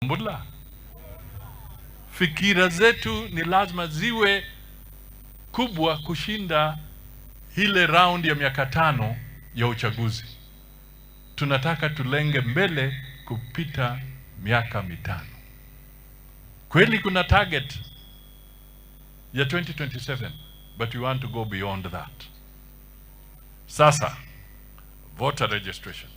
Mbula. Fikira zetu ni lazima ziwe kubwa kushinda ile round ya miaka 5 ya uchaguzi. Tunataka tulenge mbele kupita miaka 5. Kweli kuna target ya 2027, but we want to go beyond that. Sasa, voter registration.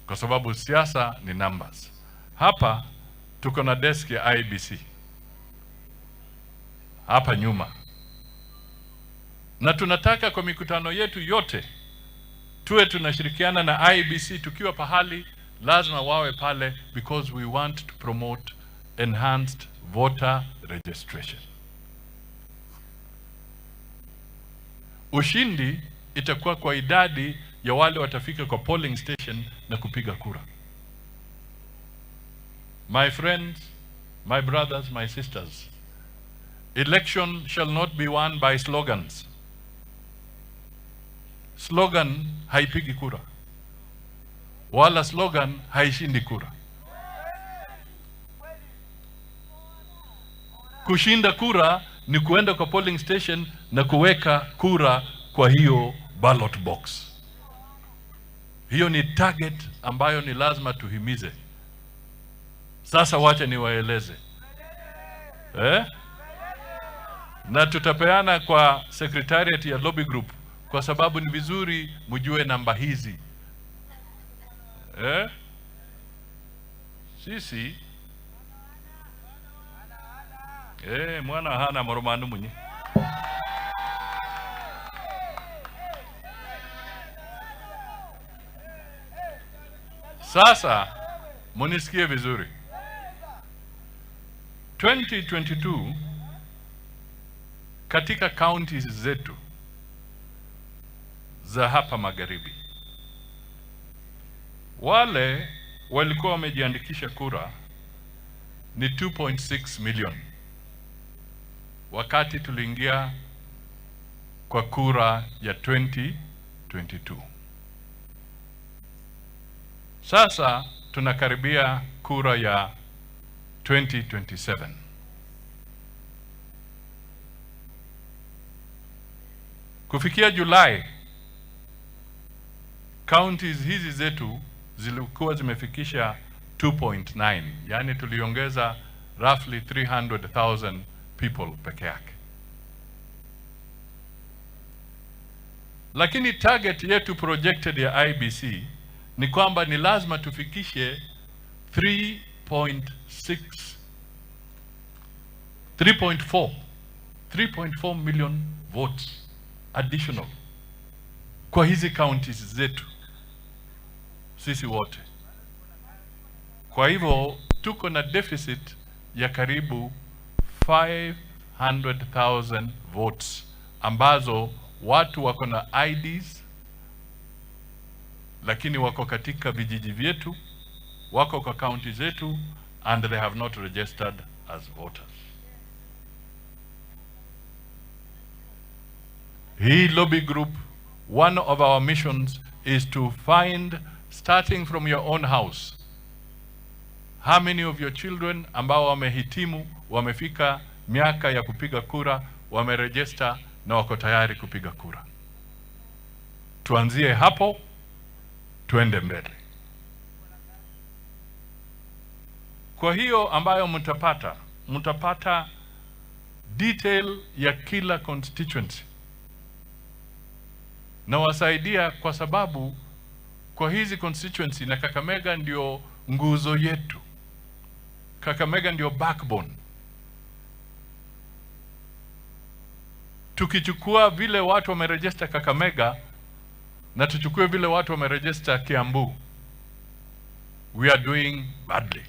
Kwa sababu siasa ni numbers. Hapa tuko na desk ya IBC hapa nyuma, na tunataka kwa mikutano yetu yote tuwe tunashirikiana na IBC. Tukiwa pahali lazima wawe pale, because we want to promote enhanced voter registration. Ushindi itakuwa kwa idadi ya wale watafika kwa polling station na kupiga kura. My friends, my brothers, my sisters, election shall not be won by slogans. Slogan haipigi kura, wala slogan haishindi kura. Kushinda kura ni kuenda kwa polling station na kuweka kura kwa hiyo ballot box. Hiyo ni target ambayo ni lazima tuhimize. Sasa wacha niwaeleze. Na tutapeana kwa secretariat ya lobby group, kwa sababu ni vizuri mjue namba hizi. Sisi mwana hana moromanu munyi. Sasa munisikie vizuri. 2022 katika counties zetu za hapa magharibi, wale walikuwa wamejiandikisha kura ni 2.6 million wakati tuliingia kwa kura ya 2022. Sasa tunakaribia kura ya 2027. Kufikia Julai, counties hizi zetu zilikuwa zimefikisha 2.9, yani tuliongeza roughly 300,000 people peke yake. Lakini target yetu projected ya IBC ni kwamba ni lazima tufikishe 3.4 million votes additional kwa hizi counties zetu sisi wote. Kwa hivyo tuko na deficit ya karibu 500,000 votes ambazo watu wako na IDs lakini wako katika vijiji vyetu, wako kwa county zetu, and they have not registered as voters. Hii lobby group, one of our missions is to find, starting from your own house, how many of your children ambao wamehitimu, wamefika miaka ya kupiga kura, wameregister na wako tayari kupiga kura. Tuanzie hapo, tuende mbele. Kwa hiyo ambayo mtapata detail ya kila constituency. Na wasaidia kwa sababu kwa hizi constituency, na Kakamega ndio nguzo yetu. Kakamega ndio backbone. Tukichukua vile watu wameregister Kakamega na tuchukue vile watu wameregister Kiambu, we are doing badly.